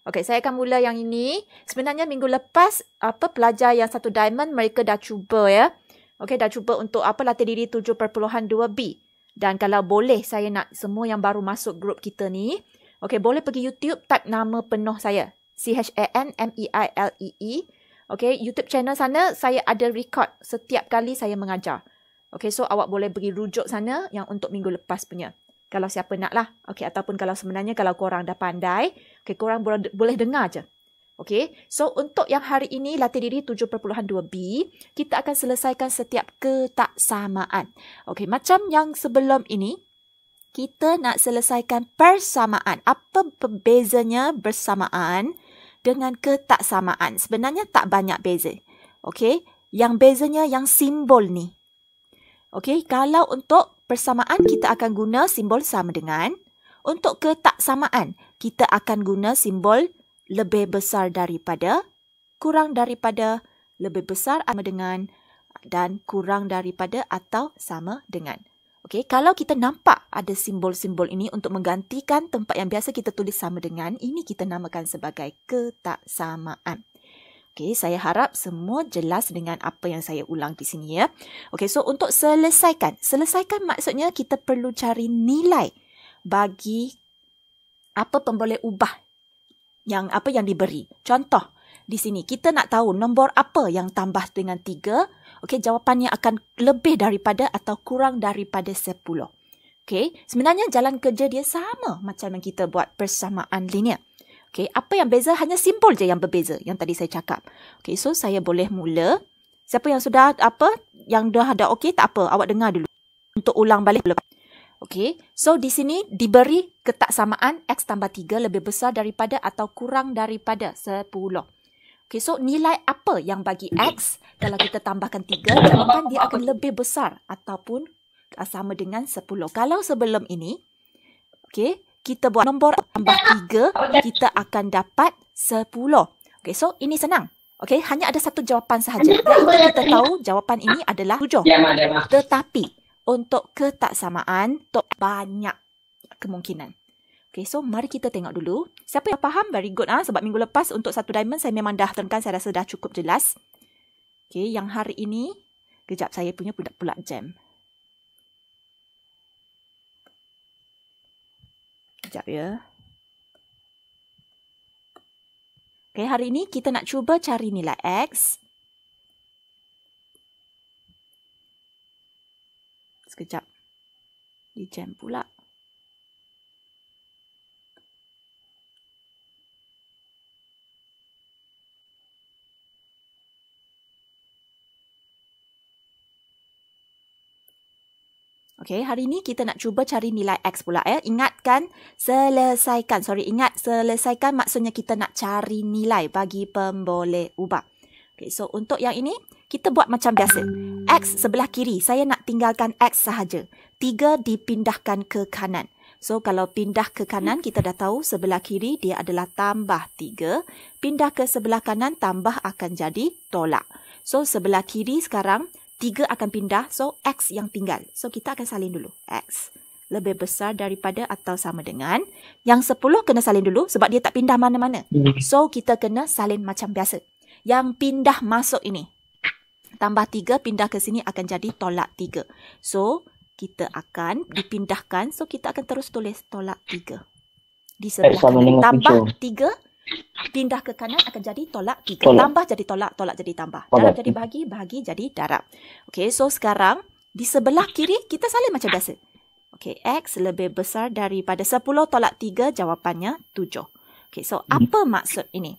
Okey, saya akan mula yang ini. Sebenarnya minggu lepas pelajar yang 1 diamond mereka dah cuba ya. Okey, dah cuba untuk latih diri 7.2B. Dan kalau boleh saya nak semua yang baru masuk grup kita ni, okey, boleh pergi YouTube, type nama penuh saya. CHANMEILEE. Okey, YouTube channel sana saya ada record setiap kali saya mengajar. Okey, so awak boleh pergi rujuk sana yang untuk minggu lepas punya. Kalau siapa nak lah. Okey, ataupun kalau sebenarnya kalau korang dah pandai, okey, korang boleh dengar je. Okey, so untuk yang hari ini latih diri 7.2B, kita akan selesaikan setiap ketaksamaan. Okey, macam yang sebelum ini, kita nak selesaikan persamaan. Apa bezanya bersamaan dengan ketaksamaan? Sebenarnya tak banyak beza. Okey, yang bezanya yang simbol ni. Okey, kalau untuk persamaan kita akan guna simbol sama dengan. Untuk ketaksamaan kita akan guna simbol lebih besar daripada, kurang daripada, lebih besar sama dengan dan kurang daripada atau sama dengan. Okey, kalau kita nampak ada simbol-simbol ini untuk menggantikan tempat yang biasa kita tulis sama dengan, ini kita namakan sebagai ketaksamaan. Okey, saya harap semua jelas dengan apa yang saya ulang di sini ya. Okey, so untuk selesaikan. Selesaikan maksudnya kita perlu cari nilai bagi apa pemboleh ubah yang diberi. Contoh, di sini kita nak tahu nombor apa yang tambah dengan 3. Okey, jawapannya akan lebih daripada atau kurang daripada 10. Okey, sebenarnya jalan kerja dia sama macam yang kita buat persamaan linear. Okey, apa yang beza? Hanya simbol je yang berbeza yang tadi saya cakap. Okey, so saya boleh mula. Siapa yang sudah yang dah ada okey, tak apa, awak dengar dulu untuk ulang balik. Okey, so di sini diberi ketaksamaan X tambah 3 lebih besar daripada atau kurang daripada 10. Okey, so nilai apa yang bagi X kalau kita tambahkan 3, jawapan dia akan lebih besar ataupun sama dengan 10. Kalau sebelum ini, okey, kita buat nombor tambah 3, kita akan dapat 10. Okey, so ini senang. Okey, hanya ada satu jawapan sahaja. Iaitu kita tahu jawapan ini adalah 7. Tetapi untuk ketaksamaan, banyak kemungkinan. Okey, so mari kita tengok dulu. Siapa yang faham? Very good. Sebab minggu lepas untuk 1 diamond saya memang dah terangkan, saya rasa dah cukup jelas. Okey, yang hari ini, kejap saya punya pula jam. Sekejap ya. Okey, hari ini kita nak cuba cari nilai X. Sekejap. Di jam pula. Okey, hari ini kita nak cuba cari nilai X pula ya. Ingatkan, selesaikan. Selesaikan maksudnya kita nak cari nilai bagi pemboleh ubah. Okey, so untuk yang ini, kita buat macam biasa. X sebelah kiri, saya nak tinggalkan X sahaja. 3 dipindahkan ke kanan. So, kalau pindah ke kanan, kita dah tahu sebelah kiri dia adalah tambah 3. Pindah ke sebelah kanan, tambah akan jadi tolak. So, sebelah kiri sekarang, 3 akan pindah, so X yang tinggal. So, kita akan salin dulu. X lebih besar daripada atau sama dengan. Yang 10 kena salin dulu sebab dia tak pindah mana-mana. So, kita kena salin macam biasa. Yang pindah masuk ini. Tambah 3, pindah ke sini akan jadi tolak 3. So, kita akan dipindahkan. So, kita akan terus tulis tolak 3. Di sebelah kanan. Tambah 3. Pindah ke kanan akan jadi tolak 3. Tambah jadi tolak, tolak jadi tambah. Darab jadi bahagi, bahagi jadi darab. Okey, so sekarang di sebelah kiri kita salin macam biasa. Okey, X lebih besar daripada 10 tolak 3, jawapannya 7. Okey, so apa maksud ini?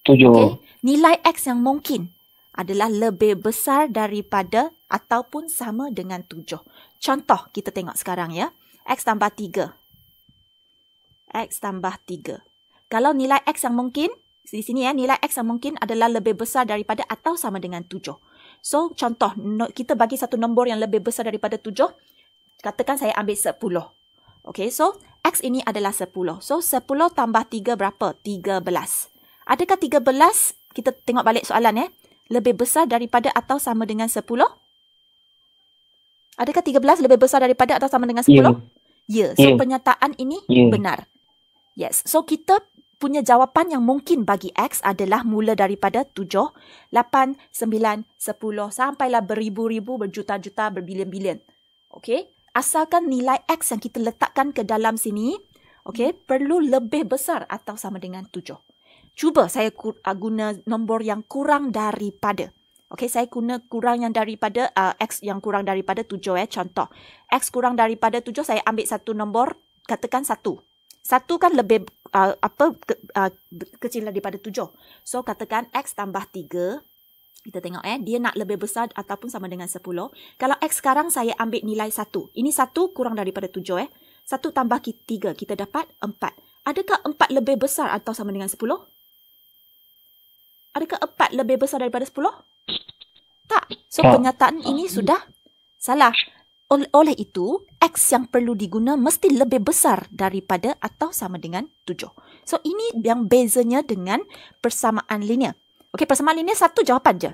7. Okay, nilai X yang mungkin adalah lebih besar daripada ataupun sama dengan 7. Contoh kita tengok sekarang ya. X tambah 3. X tambah 3. Kalau nilai X yang mungkin, di sini ya, nilai X yang mungkin adalah lebih besar daripada atau sama dengan 7. So, contoh, kita bagi satu nombor yang lebih besar daripada 7. Katakan saya ambil 10. Okay, so X ini adalah 10. So, 10 tambah 3 berapa? 13. Adakah 13, kita tengok balik soalan ya, lebih besar daripada atau sama dengan 10? Adakah 13 lebih besar daripada atau sama dengan 10? Ya. So, pernyataan ini benar. Yes. So, kita punya jawapan yang mungkin bagi X adalah mula daripada 7, 8, 9, 10 sampailah beribu-ribu, berjuta-juta, berbilion-bilion. Okey? Asalkan nilai X yang kita letakkan ke dalam sini, okey, perlu lebih besar atau sama dengan 7. Cuba saya guna nombor yang kurang daripada. Okey, saya guna kurang yang daripada X yang kurang daripada 7 contoh. X kurang daripada 7, saya ambil satu nombor, katakan 1. 1 kan lebih kecil daripada 7. So katakan X tambah 3. Kita tengok dia nak lebih besar ataupun sama dengan 10. Kalau X sekarang saya ambil nilai 1. Ini 1 kurang daripada 7 1 tambah 3, kita dapat 4. Adakah 4 lebih besar atau sama dengan 10? Adakah 4 lebih besar daripada 10? Tak. So, pernyataan ini sudah salah. Oleh itu, X yang perlu diguna mesti lebih besar daripada atau sama dengan 7. So, ini yang bezanya dengan persamaan linear. Okey, persamaan linear satu jawapan je.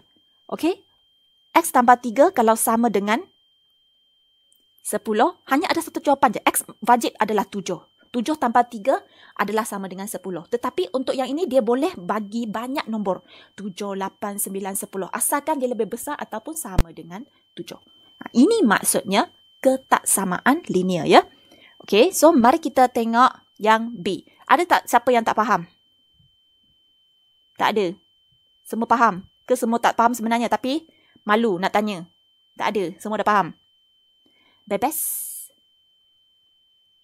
Okey? X tambah 3 kalau sama dengan 10, hanya ada satu jawapan je. X wajib adalah 7. 7 tambah 3 adalah sama dengan 10. Tetapi untuk yang ini dia boleh bagi banyak nombor. 7, 8, 9, 10. Asalkan dia lebih besar ataupun sama dengan 7. Ini maksudnya ketaksamaan linear ya. Okey, so mari kita tengok yang B. Ada tak siapa yang tak faham? Tak ada. Semua faham? Ke semua tak faham sebenarnya tapi malu nak tanya? Tak ada. Semua dah faham? Bebas.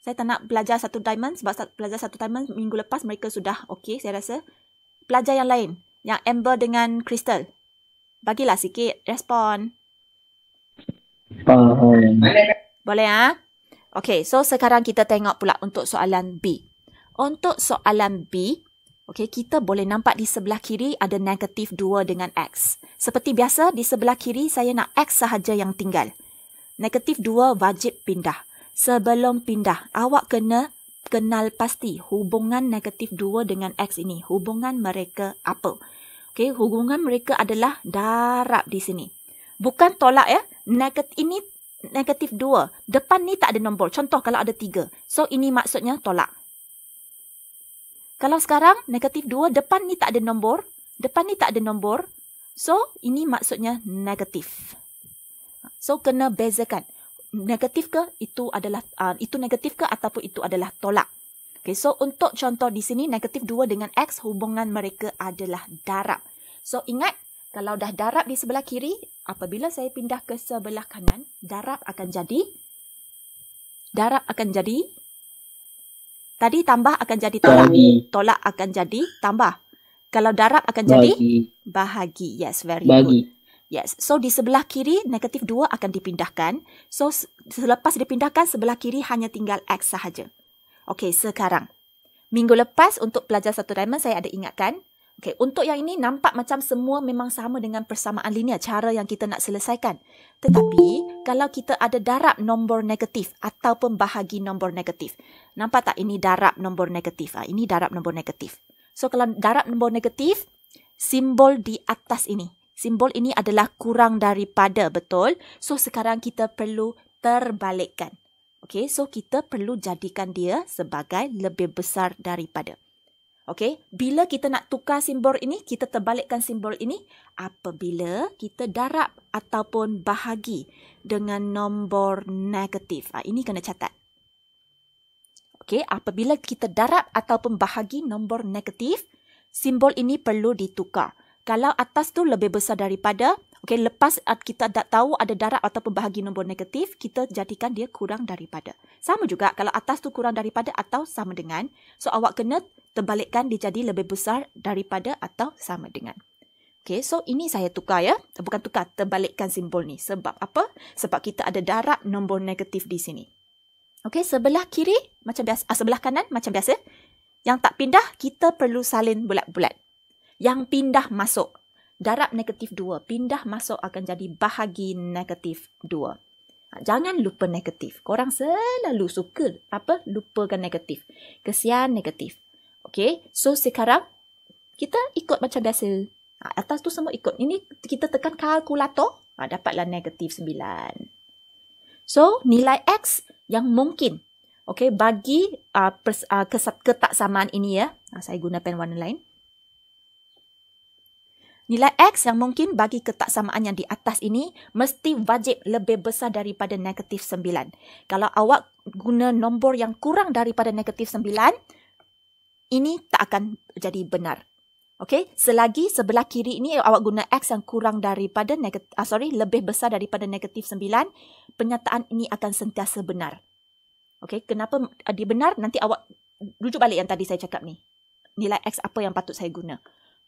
Saya tak nak belajar satu diamond sebab belajar satu diamond minggu lepas mereka sudah okey saya rasa. Belajar yang lain. Yang Amber dengan Crystal. Bagilah sikit respon. Boleh Okey, so sekarang kita tengok pula untuk soalan B. Untuk soalan B, okey, kita boleh nampak di sebelah kiri ada negatif 2 dengan X. Seperti biasa, di sebelah kiri saya nak X sahaja yang tinggal. Negatif 2 wajib pindah. Sebelum pindah, awak kena kenal pasti hubungan negatif 2 dengan X ini. Hubungan mereka apa? Okey, hubungan mereka adalah darab di sini. Bukan tolak ya. Ini negatif 2. Depan ni tak ada nombor. Contoh kalau ada 3. So, ini maksudnya tolak. Kalau sekarang negatif 2, depan ni tak ada nombor. Depan ni tak ada nombor. So, ini maksudnya negatif. So, kena bezakan. Negatif ke itu adalah itu negatif ke ataupun itu adalah tolak. Okay, so untuk contoh di sini negatif 2 dengan X hubungan mereka adalah darab. So ingat kalau dah darab di sebelah kiri, apabila saya pindah ke sebelah kanan, darab akan jadi tadi tambah akan jadi tolak. Tolak akan jadi tambah. Kalau darab akan jadi bahagi. Yes, very good. Yes, so di sebelah kiri negatif 2 akan dipindahkan. So selepas dipindahkan sebelah kiri hanya tinggal X sahaja. Okey, sekarang. Minggu lepas untuk pelajar satu diamond saya ada ingatkan. Okey, untuk yang ini nampak macam semua memang sama dengan persamaan linear. Cara yang kita nak selesaikan. Tetapi kalau kita ada darab nombor negatif ataupun bahagi nombor negatif. Nampak tak ini darab nombor negatif? Ini darab nombor negatif. So kalau darab nombor negatif, simbol di atas ini. Simbol ini adalah kurang daripada, betul? So, sekarang kita perlu terbalikkan. Okey, so kita perlu jadikan dia sebagai lebih besar daripada. Okey, bila kita nak tukar simbol ini, kita terbalikkan simbol ini apabila kita darab ataupun bahagi dengan nombor negatif. Ini kena catat. Okey, apabila kita darab ataupun bahagi nombor negatif, simbol ini perlu ditukar. Kalau atas tu lebih besar daripada, okey, lepas kita dah tahu ada darab ataupun bahagi nombor negatif, kita jadikan dia kurang daripada. Sama juga kalau atas tu kurang daripada atau sama dengan, so awak kena terbalikkan dia jadi lebih besar daripada atau sama dengan. Okey, so ini saya tukar ya. Bukan tukar, terbalikkan simbol ni. Sebab apa? Sebab kita ada darab nombor negatif di sini. Okey, sebelah kiri macam biasa, sebelah kanan macam biasa. Yang tak pindah, kita perlu salin bulat-bulat. Yang pindah masuk, darab negatif 2. Pindah masuk akan jadi bahagi negatif 2. Jangan lupa negatif. Korang selalu suka lupakan negatif. Kesian negatif. Okey, so sekarang kita ikut macam biasa. Atas tu semua ikut. Ini kita tekan kalkulator, dapatlah negatif 9. So, nilai X yang mungkin Okey, bagi ketaksamaan ini ya. Saya guna pen warna lain. Nilai X yang mungkin bagi ketaksamaan yang di atas ini mesti wajib lebih besar daripada negatif 9. Kalau awak guna nombor yang kurang daripada negatif 9, ini tak akan jadi benar. Okey, selagi sebelah kiri ini awak guna X yang kurang daripada lebih besar daripada negatif 9, penyataan ini akan sentiasa benar. Okey, kenapa dia benar? Nanti awak rujuk balik yang tadi saya cakap ni. Nilai X apa yang patut saya guna.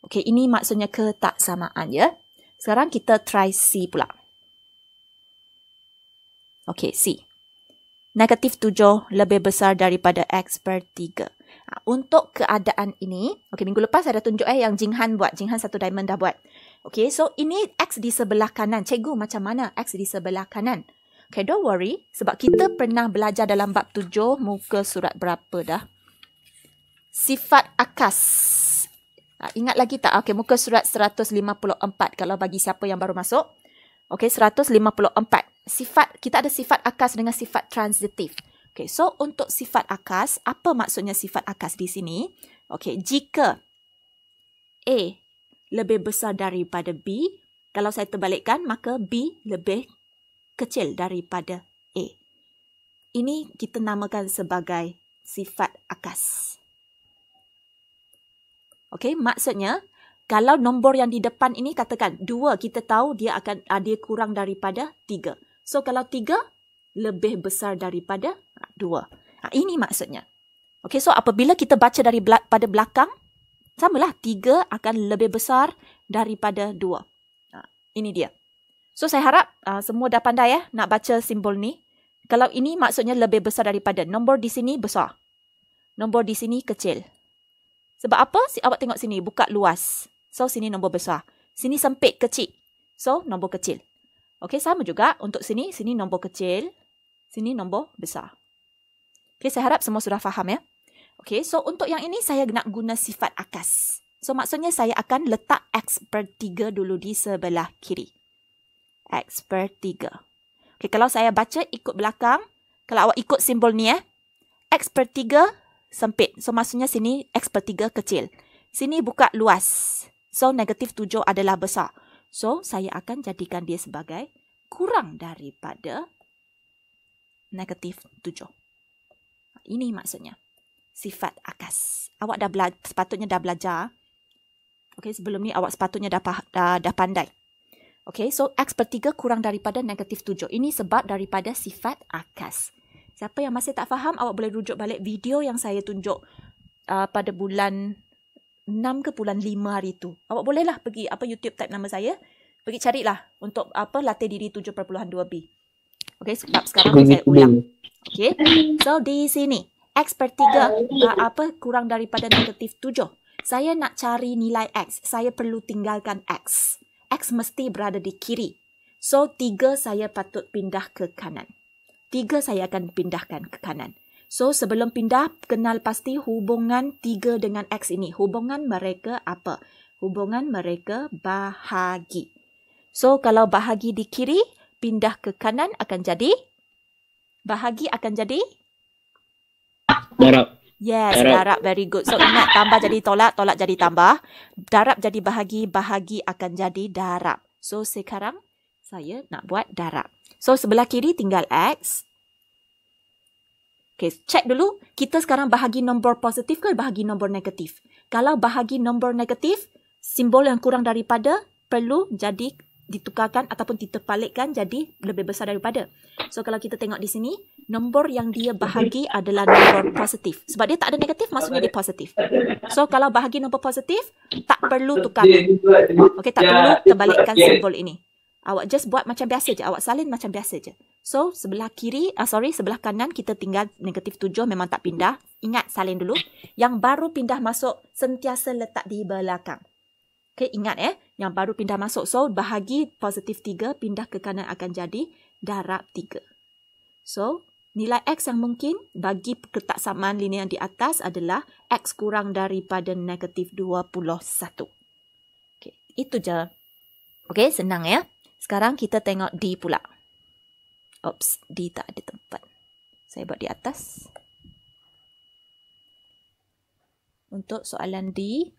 Okey, ini maksudnya ketaksamaan ya. Sekarang kita try C pula. Okey, C. Negatif 7 lebih besar daripada X per 3. Untuk keadaan ini, okey, minggu lepas saya dah tunjuk yang Jinghan buat. Jinghan 1 diamond dah buat. Okey, so ini X di sebelah kanan. Cikgu, macam mana X di sebelah kanan? Okey, don't worry. Sebab kita pernah belajar dalam bab 7, muka surat berapa dah? Sifat akas. Ingat lagi tak? Okey, muka surat 154 kalau bagi siapa yang baru masuk. Okey, 154. Kita ada sifat akas dengan sifat transitif. Okey, so untuk sifat akas, apa maksudnya sifat akas di sini? Okey, jika A lebih besar daripada B, kalau saya terbalikkan, maka B lebih kecil daripada A. Ini kita namakan sebagai sifat akas. Okey, maksudnya kalau nombor yang di depan ini katakan 2, kita tahu dia kurang daripada 3. So kalau 3 lebih besar daripada 2. Ini maksudnya. Okey, so apabila kita baca pada belakang, samalah 3 akan lebih besar daripada 2. Ini dia. So saya harap semua dah pandai nak baca simbol ni. Kalau ini maksudnya lebih besar daripada, nombor di sini besar. Nombor di sini kecil. Sebab apa? Awak tengok sini, buka luas. So, sini nombor besar. Sini sempit, kecil. So, nombor kecil. Okey, sama juga untuk sini. Sini nombor kecil. Sini nombor besar. Okey, saya harap semua sudah faham ya. Okey, so untuk yang ini saya nak guna sifat akas. So, maksudnya saya akan letak X per 3 dulu di sebelah kiri. X per 3. Okey, kalau saya baca ikut belakang, kalau awak ikut simbol ni X per 3 sempit. So, maksudnya sini X per 3 kecil. Sini buka luas. So, negatif 7 adalah besar. So, saya akan jadikan dia sebagai kurang daripada negatif 7. Ini maksudnya sifat akas. Awak sepatutnya dah belajar. Okey, sebelum ni awak sepatutnya dah pandai. Okey, so X per 3 kurang daripada negatif 7. Ini sebab daripada sifat akas. Siapa yang masih tak faham, awak boleh rujuk balik video yang saya tunjuk pada bulan 6 ke bulan 5 hari tu. Awak bolehlah pergi YouTube type nama saya. Pergi carilah untuk latih diri 7.2B. Okey, sebab sekarang saya ulang. Okey. So di sini X per 3 kurang daripada negatif 7. Saya nak cari nilai X. Saya perlu tinggalkan X. X mesti berada di kiri. So 3 saya patut pindah ke kanan. 3 saya akan pindahkan ke kanan. So, sebelum pindah, kenal pasti hubungan 3 dengan X ini. Hubungan mereka apa? Hubungan mereka bahagi. So, kalau bahagi di kiri, pindah ke kanan akan jadi? Bahagi akan jadi? Darab. Yes, darab. Very good. So, ingat tambah jadi tolak, tolak jadi tambah. Darab jadi bahagi, bahagi akan jadi darab. So, sekarang saya nak buat darab. So, sebelah kiri tinggal X. Okay, cek dulu. Kita sekarang bahagi nombor positif ke bahagi nombor negatif? Kalau bahagi nombor negatif, simbol yang kurang daripada perlu jadi ditukarkan ataupun diterpalikkan jadi lebih besar daripada. So, kalau kita tengok di sini, nombor yang dia bahagi adalah nombor positif. Sebab dia tak ada negatif, maksudnya dia positif. So, kalau bahagi nombor positif, tak perlu tukar. Okay, tak perlu terbalikkan simbol ini. Awak just buat macam biasa je. Awak salin macam biasa je. So, sebelah sebelah kanan kita tinggal negatif 7 memang tak pindah. Ingat salin dulu. Yang baru pindah masuk sentiasa letak di belakang. Okay, ingat yang baru pindah masuk. So, bahagi positif 3 pindah ke kanan akan jadi darab 3. So, nilai X yang mungkin bagi ketaksamaan linear di atas adalah X kurang daripada negatif 21. Okay, itu je. Okay, senang ya. Sekarang kita tengok D pula. Oops, D tak ada tempat. Saya buat di atas. untuk soalan D.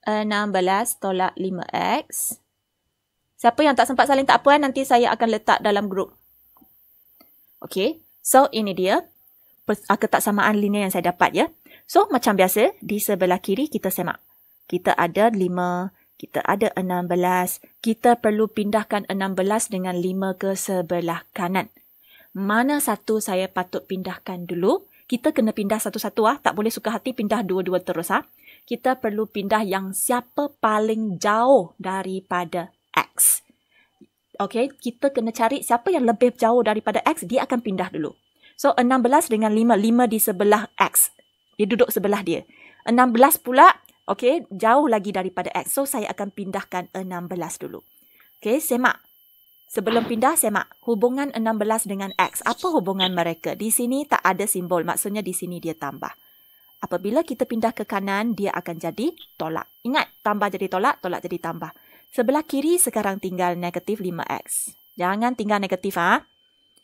16 tolak 5x. Siapa yang tak sempat salin tak apa, nanti saya akan letak dalam grup. Okey, so ini dia ketaksamaan linear yang saya dapat ya. So macam biasa, di sebelah kiri kita semak. Kita ada 5, kita ada 16. Kita perlu pindahkan 16 dengan 5 ke sebelah kanan. Mana satu saya patut pindahkan dulu? Kita kena pindah satu-satu tak boleh suka hati pindah dua-dua terus Kita perlu pindah yang siapa paling jauh daripada X. Okey, kita kena cari siapa yang lebih jauh daripada X, dia akan pindah dulu. So, 16 dengan 5. 5 di sebelah X. Dia duduk sebelah dia. 16 pula, okey, jauh lagi daripada X. So, saya akan pindahkan 16 dulu. Okey, semak. Sebelum pindah, semak. Hubungan 16 dengan X. Apa hubungan mereka? Di sini tak ada simbol. Maksudnya di sini dia tambah. Apabila kita pindah ke kanan, dia akan jadi tolak. Ingat, tambah jadi tolak, tolak jadi tambah. Sebelah kiri sekarang tinggal negatif 5x. Jangan tinggal negatif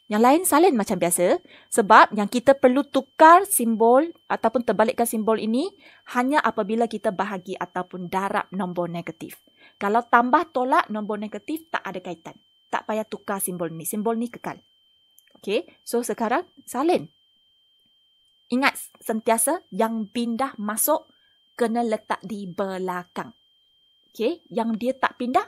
Yang lain salin macam biasa. Sebab yang kita perlu tukar simbol ataupun terbalikkan simbol ini hanya apabila kita bahagi ataupun darab nombor negatif. Kalau tambah tolak nombor negatif tak ada kaitan. Tak payah tukar simbol ni. Simbol ni kekal. Okey, so sekarang salin. Ingat sentiasa yang pindah masuk kena letak di belakang. Okey, yang dia tak pindah,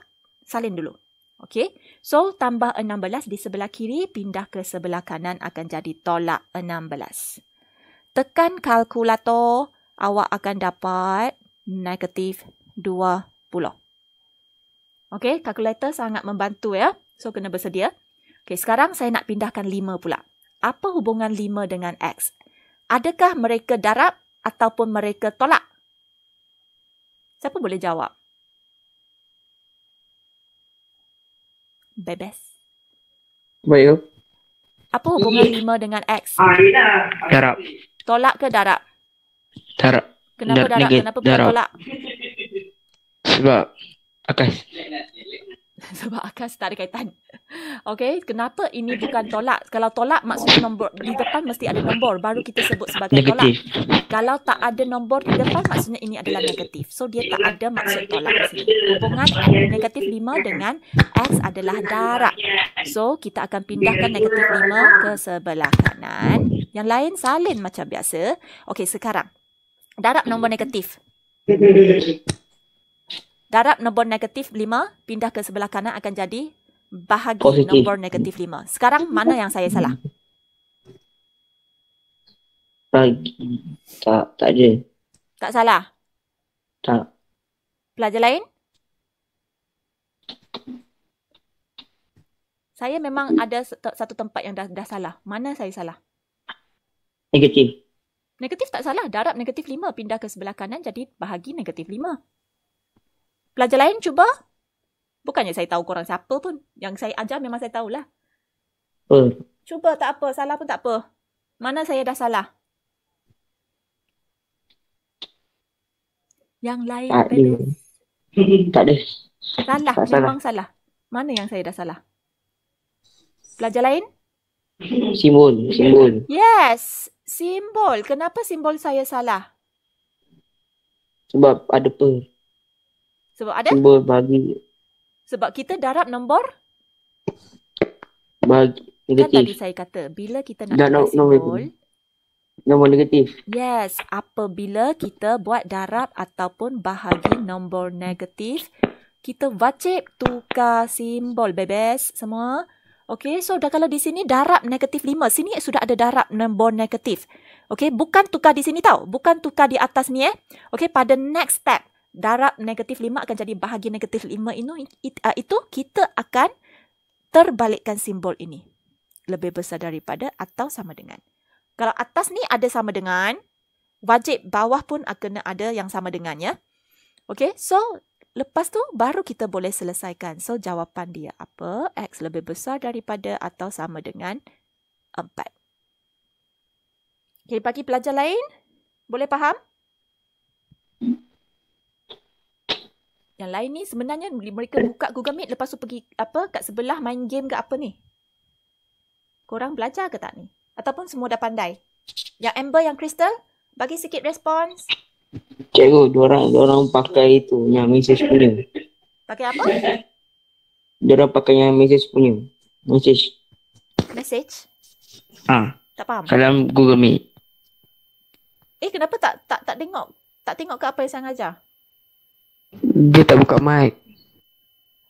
salin dulu. Okey, so tambah 16 di sebelah kiri, pindah ke sebelah kanan akan jadi tolak 16. Tekan kalkulator, awak akan dapat negatif 20. Okey, kalkulator sangat membantu ya. So, kena bersedia. Okey, sekarang saya nak pindahkan 5 pula. Apa hubungan 5 dengan X? Adakah mereka darab ataupun mereka tolak? Siapa boleh jawab? Bebas. Baik. Apa hubungan 5 dengan X? Darab. Tolak ke darab? Darab. Kenapa darab? Kenapa bukan tolak? Sebab akas. Sebab akas tak ada kaitan. Okey, kenapa ini bukan tolak? Kalau tolak maksudnya nombor di depan mesti ada nombor baru kita sebut sebagai Negatif. tolak. Kalau tak ada nombor di depan maksudnya ini adalah negatif. So dia tak ada maksud tolak di sini. Hubungan negatif 5 dengan X adalah darab. So kita akan pindahkan negatif 5 ke sebelah kanan. Yang lain salin macam biasa. Okey, sekarang darab nombor negatif. Darab nombor negatif 5, pindah ke sebelah kanan akan jadi bahagi positif. Nombor negatif 5. Sekarang mana yang saya salah? Bagi. Tak ada. Tak salah? Tak. Pelajar lain? Saya memang ada satu tempat yang dah salah. Mana saya salah? Negatif. Negatif tak salah. Darab negatif 5, pindah ke sebelah kanan jadi bahagi negatif 5. Pelajar lain cuba. Bukannya saya tahu korang siapa pun. Yang saya ajar memang saya tahulah. Cuba tak apa. Salah pun tak apa. Mana saya dah salah? Yang lain Tak ada. bebas. Tak ada. Salah. Tak salah. Memang salah. Mana yang saya dah salah? Pelajar lain? Simbol. Simbol. Yes. Simbol. Kenapa simbol saya salah? Sebab ada per. Sebab ada? Simbol bagi. Sebab kita darab nombor. Bagi. Kan tadi Negatif. saya kata, bila kita nak Dan tukar simbol. Nombor negatif. Yes, apabila kita buat darab ataupun bahagi nombor negatif, kita wajib tukar simbol, bebas semua. Okey, so dah kalau di sini darab negatif 5. Sini sudah ada darab nombor negatif. Okey, bukan tukar di sini tau. Bukan tukar di atas ni Okey, pada next step, darab negatif 5 akan jadi bahagi negatif 5 itu kita akan terbalikkan simbol ini. Lebih besar daripada atau sama dengan. Kalau atas ni ada sama dengan, wajib bawah pun akan ada yang sama dengannya. Okey, so lepas tu baru kita boleh selesaikan. So jawapan dia apa? X lebih besar daripada atau sama dengan 4. Okey, bagi pelajar lain, boleh faham? Yang lain ni sebenarnya mereka buka Google Meet lepas tu pergi kat sebelah main game ke apa ni? Korang belajar ke tak ni? Ataupun semua dah pandai? Yang Amber, yang Crystal? Bagi sikit respons. Cikgu, diorang pakai itu, yang message punya. Pakai apa? Diorang pakai yang message punya. Message. Message? Tak faham. Dalam Google Meet. Kenapa tak tengok? Tak tengok ke apa yang saya ngajar? Dia tak buka mic.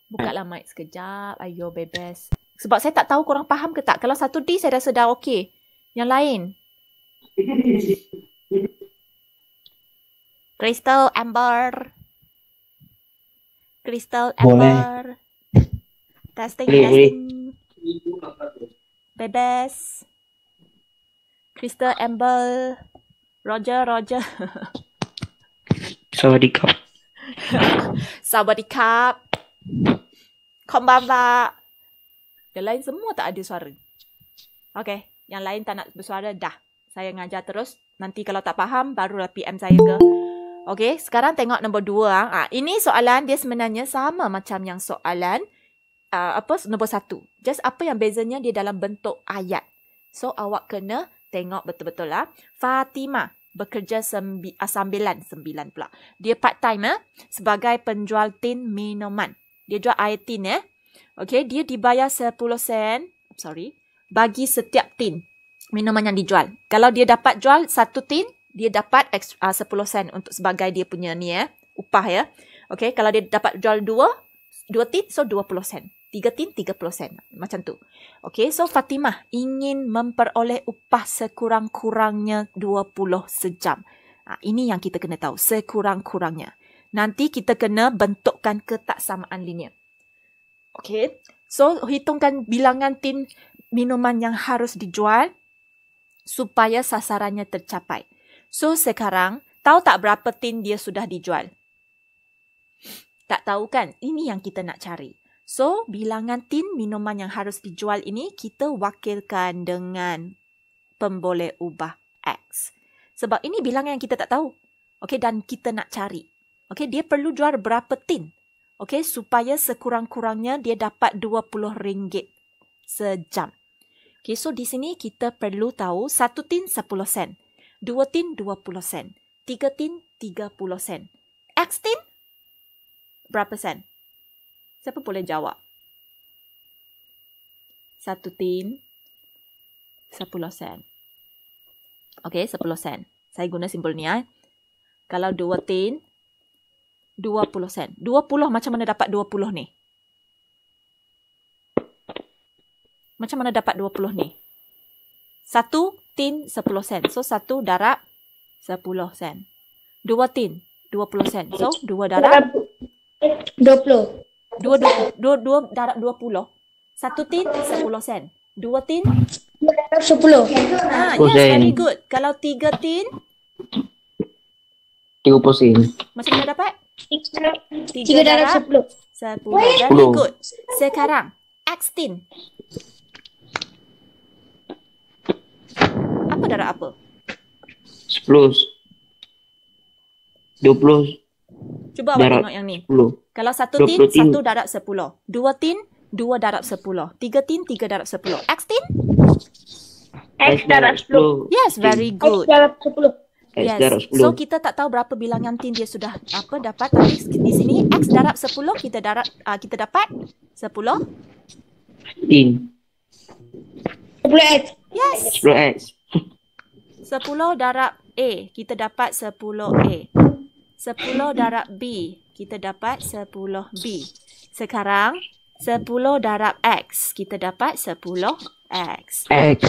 Bukalah mic sekejap. Ayo, bebas. Sebab saya tak tahu korang faham ke tak. Kalau 1D saya rasa dah okey. Yang lain. Crystal, Amber. Crystal, Amber. Testing. Bebas. Crystal, Amber. Roger. Sawadikap. Sawadikap. Konbanwa. Yang lain semua tak ada suara. Okey, yang lain tak nak bersuara dah. Saya ngajar terus. Nanti kalau tak faham barulah PM saya ke. Okey, sekarang tengok nombor 2. Ini soalan dia sebenarnya sama macam yang soalan nombor 1. Just apa yang bezanya dia dalam bentuk ayat. So awak kena tengok betul-betul lah. Fatimah bekerja 9 pula. Dia part time sebagai penjual tin minuman. Dia jual air tin Okey, dia dibayar 10 sen. Bagi setiap tin minuman yang dijual. Kalau dia dapat jual 1 tin, dia dapat 10 sen untuk sebagai dia punya ni upah ya. Okey, kalau dia dapat jual 2 tin, so 20 sen. 3 tin, 30 sen. Macam tu. Okey, so Fatimah ingin memperoleh upah sekurang-kurangnya 20 sejam. Ini yang kita kena tahu. Sekurang-kurangnya. Nanti kita kena bentukkan ketaksamaan linear. Okey, so hitungkan bilangan tin minuman yang harus dijual supaya sasarannya tercapai. So sekarang, tahu tak berapa tin dia sudah dijual? Tak tahu kan? Ini yang kita nak cari. So, bilangan tin minuman yang harus dijual ini kita wakilkan dengan pemboleh ubah X. Sebab ini bilangan yang kita tak tahu. Okey, dan kita nak cari. Okey, dia perlu jual berapa tin? Okey, supaya sekurang-kurangnya dia dapat RM20 sejam. Okey, so di sini kita perlu tahu 1 tin 10 sen. 2 tin 20 sen. 3 tin 30 sen. X tin berapa sen? Siapa boleh jawab? 1 tin 10 sen. Okey, 10 sen. Saya guna simbol ni Kalau 2 tin 20 sen. 20 macam mana dapat 20 ni? Macam mana dapat 20 ni? 1 tin 10 sen. So 1 darab 10 sen. 2 tin 20 sen. So 2 darab 20. 2 darab 20. 1 tin 10 sen. 2 tin 2 darab 10. Yes, very good. Kalau 3 tin 30 sen. macam mana dapat? 3 darab 10. 10. Very good. Sekarang X tin. Apa darab apa? 10. 20. Cuba awak tengok yang ni. 10. Kalau 1 tin, 1 darab 10. 2 tin, 2 darab 10. 3 tin, 3 darab 10. X tin? X darab 10. Yes, very X good. darab 10. Yes. darab 10. So kita tak tahu berapa bilangan tin dia sudah dapat, tapi di sini X darab 10 kita dapat 10 tin. 10X. Yes. 10x. 10 darab A kita dapat 10A. 10 darab B kita dapat 10B. Sekarang 10 darab X kita dapat 10X. X.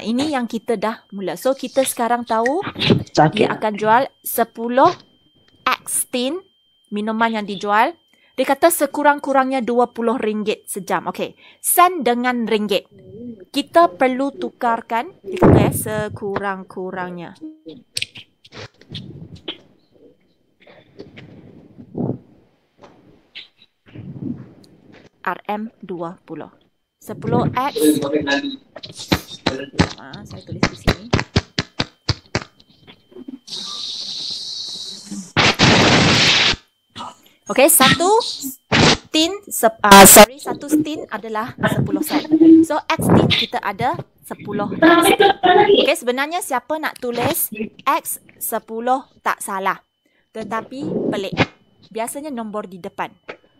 Ini yang kita dah mula. So kita sekarang tahu Sakit. dia akan jual 10 X tin minuman yang dijual. Dia kata sekurang-kurangnya RM20 sejam. Okey. Sen dengan ringgit. Kita perlu tukarkan. Dia kata sekurang-kurangnya. RM20. 10X. Saya tulis di sini. Okey, satu tin adalah 10 sen. So X tin kita ada 10 times tin. Okey, sebenarnya siapa nak tulis X 10 tak salah. Tetapi pelik. Biasanya nombor di depan.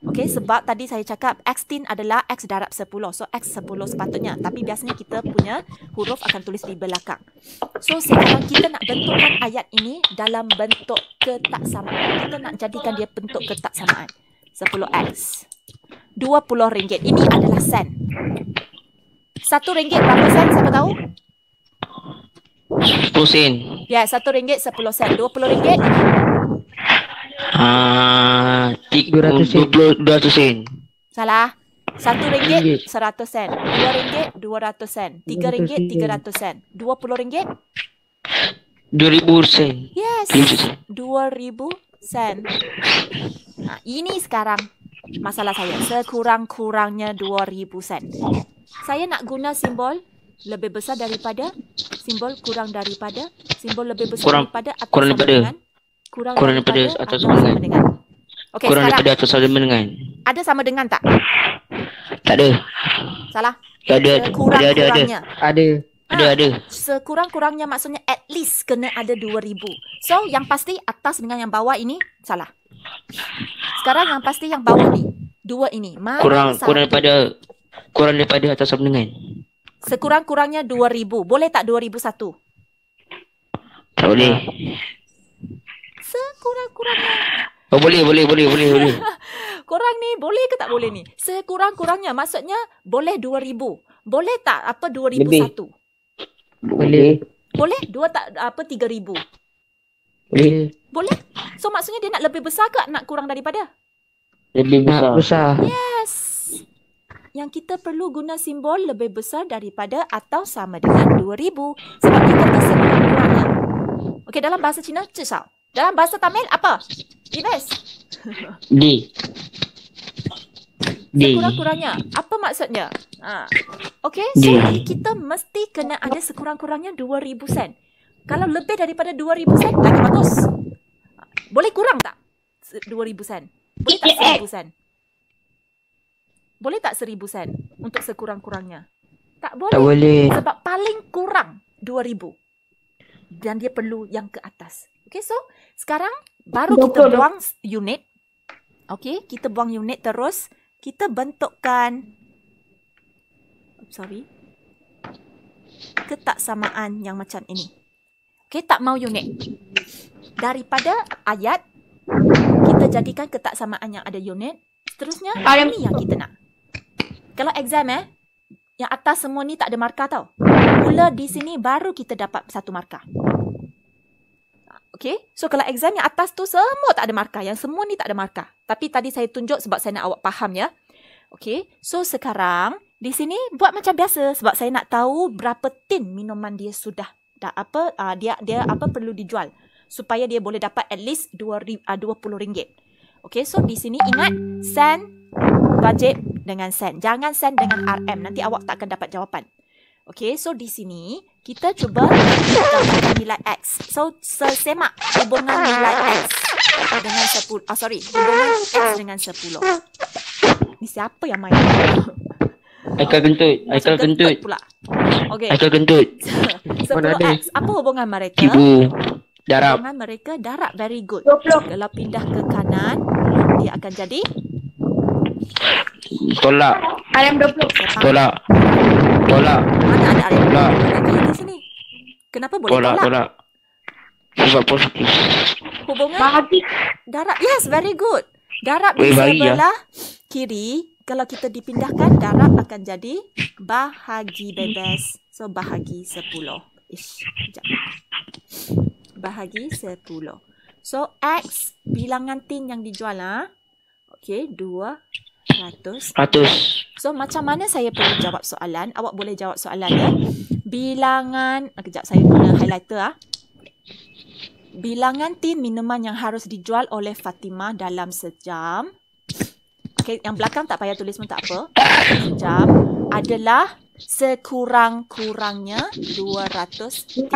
Okey, sebab tadi saya cakap X tin adalah X darab 10. So, X 10 sepatutnya. Tapi biasanya kita punya huruf akan tulis di belakang. So, sekarang kita nak bentukkan ayat ini dalam bentuk ketaksamaan. Kita nak jadikan dia bentuk ketaksamaan. 10X. RM20. Ini adalah sen. RM1 berapa sen? Siapa tahu? 10 sen. Ya, RM1 10 sen. RM20? 200 sen. Salah. RM1 100 sen. RM2 200 sen. RM3 300 sen. RM20? 2000 sen. Yes. 2000 sen. Nah, ini sekarang masalah saya. Sekurang-kurangnya 2000 sen. Saya nak guna simbol lebih besar daripada, simbol kurang daripada, simbol lebih besar daripada atau kurang sama daripada. dengan, kurang daripada atau sama dengan. Okey, Kurang sekarang daripada atau sama dengan. ada sama dengan tak? Tak ada. Salah. Ada. Sekurang-kurangnya. Ada. Sekurang-kurangnya maksudnya at least kena ada 2000. So, yang pasti atas dengan yang bawah ini salah. Sekarang yang pasti yang bawah ni. Dua ini. Mana Kurang daripada atau sama dengan. Sekurang-kurangnya 2000. Boleh tak 2001? Tak boleh. Sekurang-kurangnya. Oh, boleh. Korang ni boleh ke tak boleh ni? Sekurang-kurangnya maksudnya boleh 2000. Boleh tak apa 2001? Boleh. Boleh? 3000. Boleh. Boleh? So maksudnya dia nak lebih besar ke nak kurang daripada? Lebih besar. Yes. Yang kita perlu guna simbol lebih besar daripada atau sama dengan 2000. Sebab dia kata sekurang-kurangnya. Okey, dalam bahasa Cina, 至少. Dalam bahasa Tamil, apa? Ines? D. Sekurang-kurangnya. Apa maksudnya? Okey, so kita mesti kena ada sekurang-kurangnya 2000 sen. Kalau lebih daripada 2000 sen, lagi bagus. Boleh kurang tak? 2000 sen. Boleh tak 1000 sen? Boleh tak 1000 sen untuk sekurang-kurangnya? Tak boleh. Tak boleh. Sebab paling kurang 2000. Dan dia perlu yang ke atas. Okay, so sekarang baru kita buang unit. Okay, kita buang unit terus. Kita bentukkan ketaksamaan yang macam ini. Okay, tak mau unit. Daripada ayat, kita jadikan ketaksamaan yang ada unit. Seterusnya, ini yang kita nak. Kalau exam yang atas semua ni tak ada markah tau. Mula di sini baru kita dapat satu markah. Okay, so kalau exam yang atas tu semua tak ada markah. Yang semua ni tak ada markah. Tapi tadi saya tunjuk sebab saya nak awak faham ya. Okay, so sekarang di sini buat macam biasa. Sebab saya nak tahu berapa tin minuman dia sudah. Dia perlu dijual. Supaya dia boleh dapat at least RM20. Okay, so di sini ingat sen wajib dengan sen. Jangan sen dengan RM. Nanti awak tak akan dapat jawapan. Okay, so di sini kita cuba dapatkan nilai X. So, semak hubungan nilai X dengan 10. Hubungan X dengan 10. Ni siapa yang main? Aikal kentut. Pula. Okay. Aikal kentut. 10X. Apa hubungan mereka? Ibu. Darab. Hubungan mereka darab. Very good. 20. Kalau pindah ke kanan, dia akan jadi? Tolak. RM20. Tolak. Mana ada RM? Tolak. Lagi di sini. Kenapa boleh tolak? Sebab positif. Hubungan Bahagi. darab. Yes, very good. Darab di sebelah kiri. Kalau kita dipindahkan, darab akan jadi bahagi bebas. So, bahagi 10. Sekejap. Bahagi 10. So, X bilangan tin yang dijual. Okay, 200. So, macam mana saya perlu jawab soalan? Awak boleh jawab soalan ya. Bilangan, kejap saya guna highlighter. Bilangan tin minuman yang harus dijual oleh Fatimah dalam sejam. Okay, yang belakang tak payah tulis pun tak apa. Sejam adalah sekurang-kurangnya 200 tin.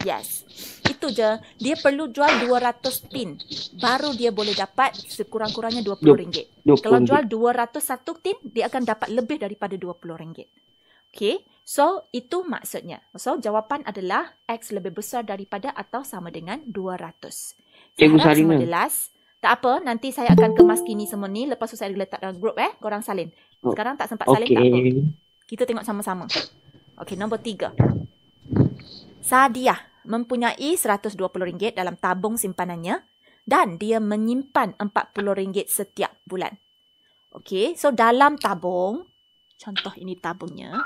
Yes. Itu je. Dia perlu jual 200 tin. Baru dia boleh dapat sekurang-kurangnya RM20. Kalau jual 201 tin, dia akan dapat lebih daripada RM20. Okay. So, itu maksudnya. So, jawapan adalah X lebih besar daripada atau sama dengan 200. Cikgu Saya harap semua Sarina. jelas. Tak apa, nanti saya akan kemas kini semua ni. Lepas tu saya letak dalam grup korang salin. Sekarang tak sempat salin, tak apa. Okey. Kita tengok sama-sama. Okey, nombor 3. Sadiah mempunyai RM120 dalam tabung simpanannya dan dia menyimpan RM40 setiap bulan. Okey, so dalam tabung, contoh ini tabungnya.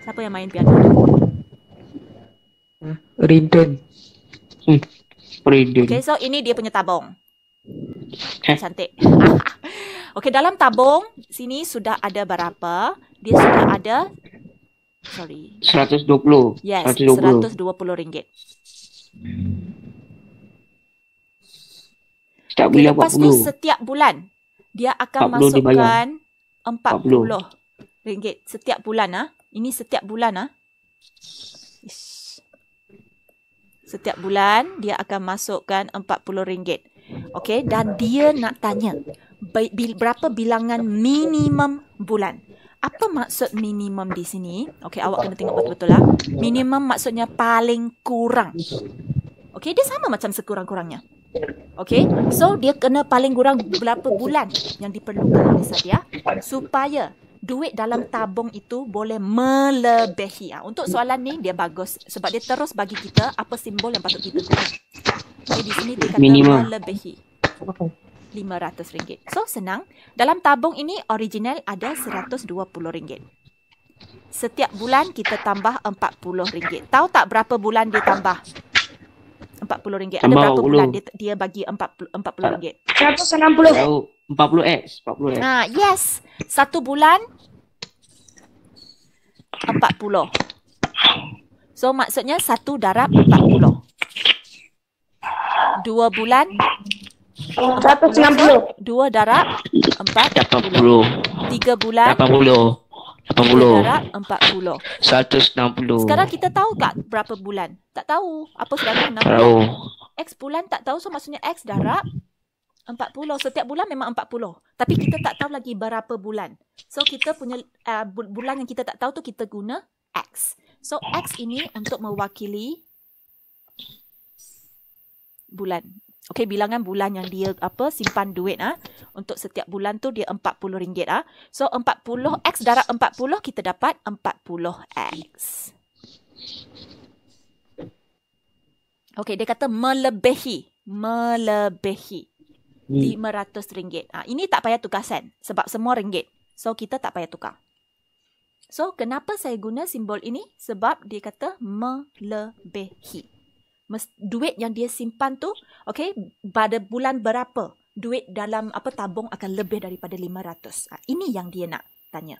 Siapa yang main piano? Ridon. Ridon. Okey, so ini dia punya tabung. Cantik. Okey, dalam tabung sini sudah ada berapa? Dia sudah ada 120. Yes, 120. RM120. Setiap Okay, bulan lepas tu 40. setiap bulan dia akan 40 dibayar. masukkan RM40 setiap bulan Ini setiap bulan Ish. Setiap bulan dia akan masukkan RM40. Okey, dan dia nak tanya berapa bilangan minimum bulan. Apa maksud minimum di sini? Okey, awak kena tengok betul-betul lah. Minimum maksudnya paling kurang. Okey, dia sama macam sekurang-kurangnya. Okey, so dia kena paling kurang berapa bulan yang diperlukan oleh Sadiah supaya duit dalam tabung itu boleh melebihi. Untuk soalan ni dia bagus sebab dia terus bagi kita apa simbol yang patut kita guna. Okay, di sini dia kata Minimum. melebihi RM500. So senang. Dalam tabung ini original ada RM120. Setiap bulan kita tambah RM40. Tahu tak berapa bulan dia tambah? RM40. Ada Tambah berapa 40. bulan dia bagi RM40? 160. Tahu 40x. 40x. Yes. 1 bulan 40. So maksudnya 1 darab 40. 2 bulan 160. 2 darab 40. 80. 3 bulan 80. 3 80. darab 40. 160. Sekarang kita tahu tak berapa bulan? Tak tahu. Apa 160? Tahu. X bulan tak tahu. So maksudnya X darab 40. Setiap bulan memang 40. Tapi kita tak tahu lagi berapa bulan. So kita punya bulan yang kita tak tahu tu kita guna X. So X ini untuk mewakili bulan. Okey, bilangan bulan yang dia simpan duit untuk setiap bulan tu dia RM40 So 40 X darab 40 kita dapat 40X. Okey, dia kata melebihi RM500. Ini tak payah tukar sen sebab semua ringgit. So kita tak payah tukar. So kenapa saya guna simbol ini? Sebab dia kata melebihi. Duit yang dia simpan tu, okey, pada bulan berapa duit dalam tabung akan lebih daripada 500. Ini yang dia nak tanya.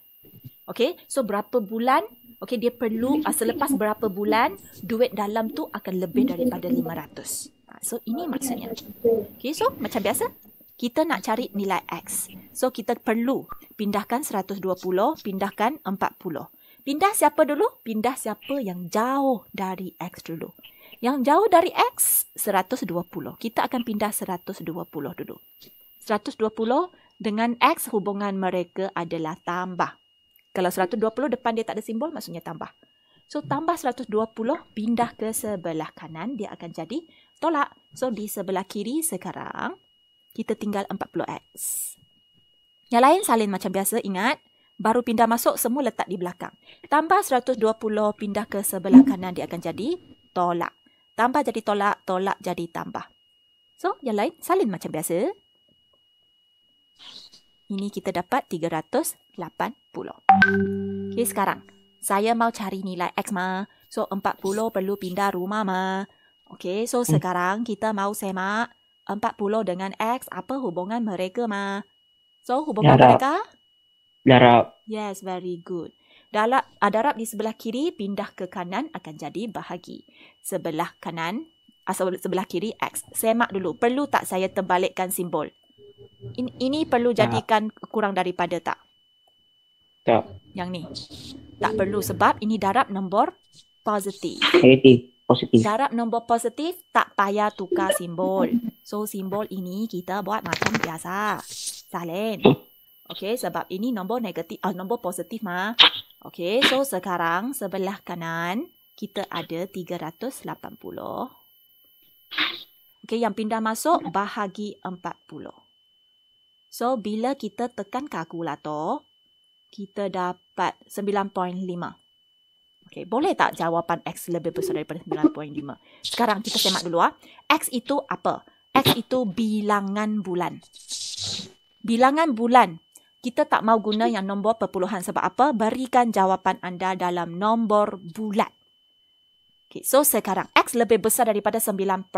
Okey, so berapa bulan, okey, dia perlu selepas berapa bulan duit dalam tu akan lebih daripada 500. So ini maksudnya. Okey, so macam biasa kita nak cari nilai X. So kita perlu pindahkan 120, pindahkan 40. Pindah siapa dulu? Pindah siapa yang jauh dari X dulu. Yang jauh dari X, 120. Kita akan pindah 120 dulu. 120 dengan X hubungan mereka adalah tambah. Kalau 120 depan dia tak ada simbol, maksudnya tambah. So, tambah 120, pindah ke sebelah kanan, dia akan jadi tolak. So, di sebelah kiri sekarang, kita tinggal 40X. Yang lain salin macam biasa, ingat. Baru pindah masuk, semua letak di belakang. Tambah 120, pindah ke sebelah kanan, dia akan jadi tolak. Tambah jadi tolak, tolak jadi tambah. So, yang lain salin macam biasa. Ini kita dapat 380. Okay, sekarang. Saya mau cari nilai X, Ma. So, 40 perlu pindah rumah, Ma. Okay, so sekarang kita mau semak 40 dengan X. Apa hubungan mereka, Ma? So, hubungan mereka? Darab. Yes, very good. Darab di sebelah kiri, pindah ke kanan akan jadi bahagi. Sebelah kanan, sebelah kiri X. Semak dulu. Perlu tak saya terbalikkan simbol? Ini perlu jadikan kurang daripada tak? Tak. Yang ni. Tak perlu sebab ini darab nombor positif. Positif. Darab nombor positif tak payah tukar simbol. So, simbol ini kita buat macam biasa. Salin. Okey, sebab ini nombor negatif, nombor positif mah. Okey, so sekarang sebelah kanan kita ada 380. Okey, yang pindah masuk bahagi 40. So, bila kita tekan kalkulator, kita dapat 9.5. Okey, boleh tak jawapan X lebih besar daripada 9.5? Sekarang kita semak dulu. X itu apa? X itu bilangan bulan. Bilangan bulan. Kita tak mau guna yang nombor perpuluhan. Sebab apa? Berikan jawapan anda dalam nombor bulat. Okay, so sekarang X lebih besar daripada 9.5.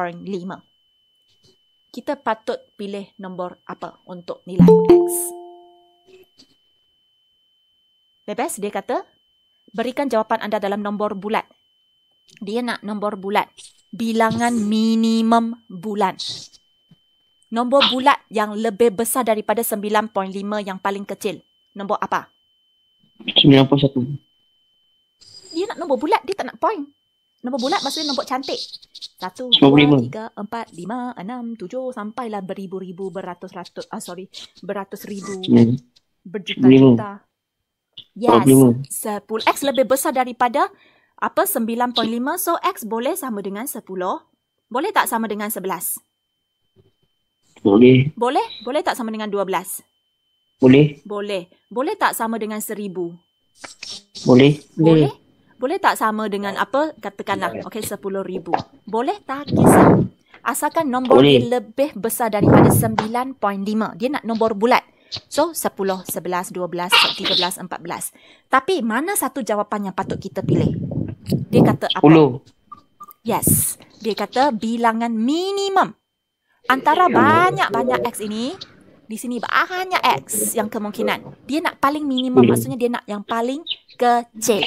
Kita patut pilih nombor apa untuk nilai X? Bebas, dia kata berikan jawapan anda dalam nombor bulat. Dia nak nombor bulat. Bilangan minimum bulan. Nombor bulat yang lebih besar daripada 9.5 yang paling kecil. Nombor apa? 9.1. Dia nak nombor bulat, dia tak nak point. Nombor bulat maksudnya nombor cantik. 1, 2, 3, 4, 5, 6, 7 sampailah beribu-ribu, beratus-ratus. Beratus ribu. Berjuta-juta. Yes. 10. X lebih besar daripada 9.5. So X boleh sama dengan 10. Boleh tak sama dengan 11? Boleh. Boleh? Boleh tak sama dengan 12? Boleh. Boleh. Boleh tak sama dengan 1000? Boleh. Boleh? Boleh tak sama dengan apa? Katakanlah, okey, 10,000. Boleh tak? Kisah. Asalkan nombor dia lebih besar daripada 9.5. Dia nak nombor bulat. So, 10, 11, 12, 13, 14. Tapi, mana satu jawapan yang patut kita pilih? Dia kata apa? 10. Yes. Dia kata bilangan minimum. Antara banyak-banyak X ini, di sini banyak X yang kemungkinan. Dia nak paling minimum, maksudnya dia nak yang paling kecil.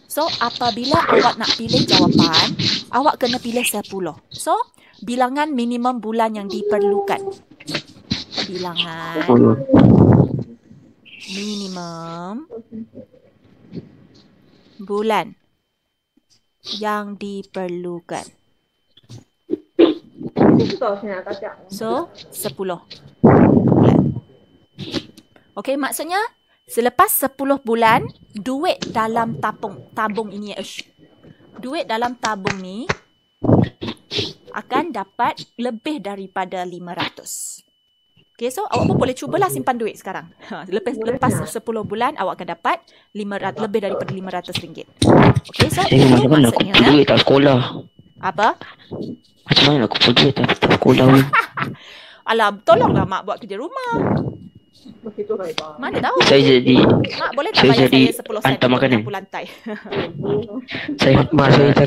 So, apabila awak nak pilih jawapan, awak kena pilih 10. So, bilangan minimum bulan yang diperlukan. Bilangan minimum bulan yang diperlukan. So, 10 bulan. Okey, maksudnya selepas 10 bulan, duit dalam tabung ini, duit dalam tabung ni akan dapat lebih daripada 500. Okay, so awak pun boleh cubalah simpan duit sekarang. Lepas 10 bulan, awak akan dapat lebih daripada RM500. Okay, so itu maksudnya duit tak sekolah. Apa? Macam mana aku pergi tak sekolah ni? Alah, tolonglah mak buat kerja rumah. Mana tahu? Saya jadi Mak boleh tak bayar saya 10 sen hantar makanan. untuk lantai? Saya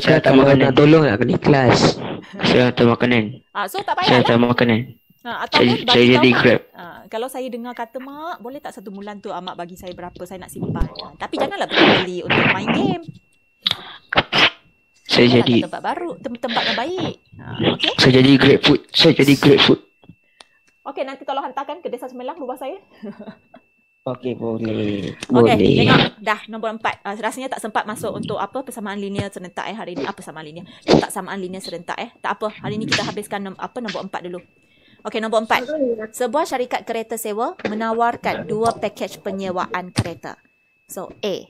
cakap makanan. Tolong nak kena kelas. Saya hantar makanan. So tak Saya payah hantar lah. makanan. Ataupun Saya bagi jadi tahu Grab. mak. Kalau saya dengar kata mak, boleh tak 1 bulan tu mak bagi saya berapa saya nak simpan. Tapi janganlah beli untuk main game. Saya jadi tempat baru, tempat yang baik. Okey. Saya jadi GrabFood. Okey, nanti tolong hantarkan ke Desa Semelang rumah saya. Okey, boleh. Okey, tengok dah nombor 4. Rasanya tak sempat masuk untuk apa persamaan linear serentak hari ni. Persamaan linear. Tak samaan linear serentak Tak apa. Hari ni kita habiskan nombor 4 dulu. Okey, nombor 4. Sebuah syarikat kereta sewa menawarkan 2 pakej penyewaan kereta. So, A.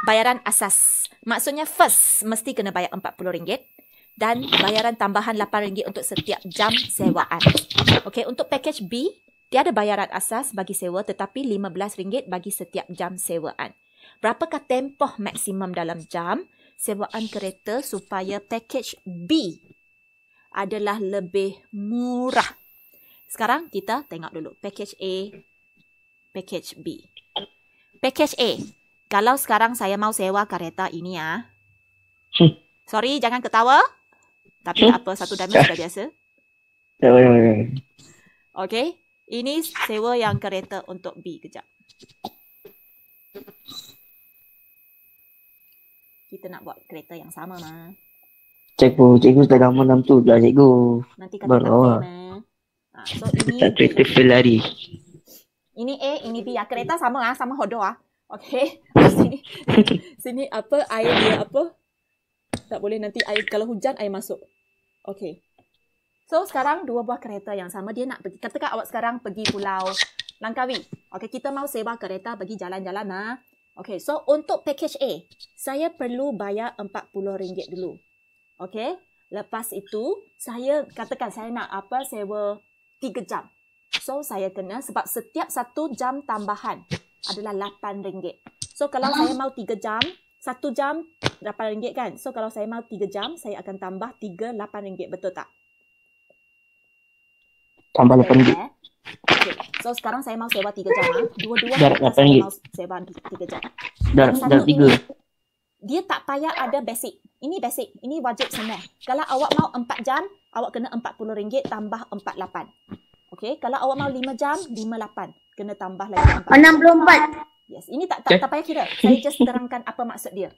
Bayaran asas. Maksudnya first mesti kena bayar RM40 dan bayaran tambahan RM8 untuk setiap jam sewaan. Okey, untuk pakej B, tiada bayaran asas bagi sewa tetapi RM15 bagi setiap jam sewaan. Berapakah tempoh maksimum dalam jam sewaan kereta supaya pakej B adalah lebih murah? Sekarang kita tengok dulu pakej A, pakej B. Pakej A. Kalau sekarang saya mau sewa kereta ini sorry, jangan ketawa. Tapi tak apa, 1 diamond sudah biasa. Okey, ini sewa yang kereta untuk B. Kejap. Kita nak buat kereta yang sama mah. Cikgu sudah lama dalam tu dah cikgu. Nanti kata tak fail So ini kereta Ferrari. Ini A, ini B. Kereta sama sama hodo Okey. Sini apa air dia apa? Tak boleh nanti air kalau hujan air masuk. Okey. So sekarang 2 buah kereta yang sama dia nak pergi. Katakan awak sekarang pergi pulau Langkawi. Okey, kita mau sewa kereta pergi jalan-jalan lah. Okey, so untuk package A, saya perlu bayar RM40 dulu. Okey, lepas itu saya katakan saya nak sewa 3 jam. So saya kena sebab setiap 1 jam tambahan adalah RM8. So kalau saya mau 3 jam, 1 jam RM8 kan. So kalau saya mau 3 jam, saya akan tambah RM8, betul tak? Tambah RM8. Okay. So sekarang saya mau sewa 3 jam. Dua-dua Darat saya RM8. mau sewa 3 jam. Darat 3. Dia tak payah ada basic. Ini basic. Ini wajib semua. Kalau awak mau 4 jam, awak kena RM40 tambah 48. Okey, kalau awak mau 5 jam, 58. Kena tambah lagi 4. 64. Yes, ini tak payah kira. Saya just terangkan apa maksud dia.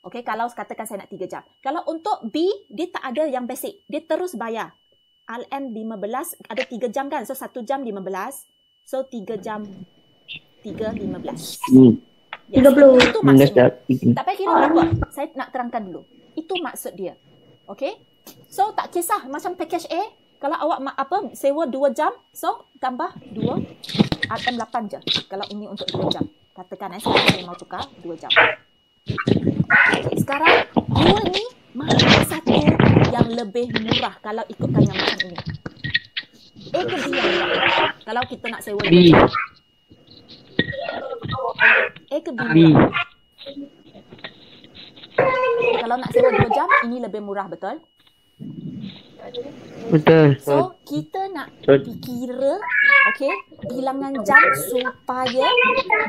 Okey, kalau katakan saya nak 3 jam. Kalau untuk B, dia tak ada yang basic. Dia terus bayar. RM15 ada 3 jam kan? So 1 jam 15. So 3 jam 3.15. Yes, 30. itu maksudnya. Tak payah kira berapa. Saya nak terangkan dulu. Itu maksud dia. Okey? So tak kisah macam package A, kalau awak sewa 2 jam, so tambah 2 RM8 je. Kalau ini untuk 2 jam. Katakan sekarang saya mau tukar 2 jam. Okay, sekarang 2 ni mana satu yang lebih murah kalau ikutkan yang macam ini? A ke B yang murah? Kalau kita nak sewa 2 jam. A ke B murah? Kalau nak sewa 2 jam, ini lebih murah, betul? Betul. So, kita nak kira, okey, bilangan jam supaya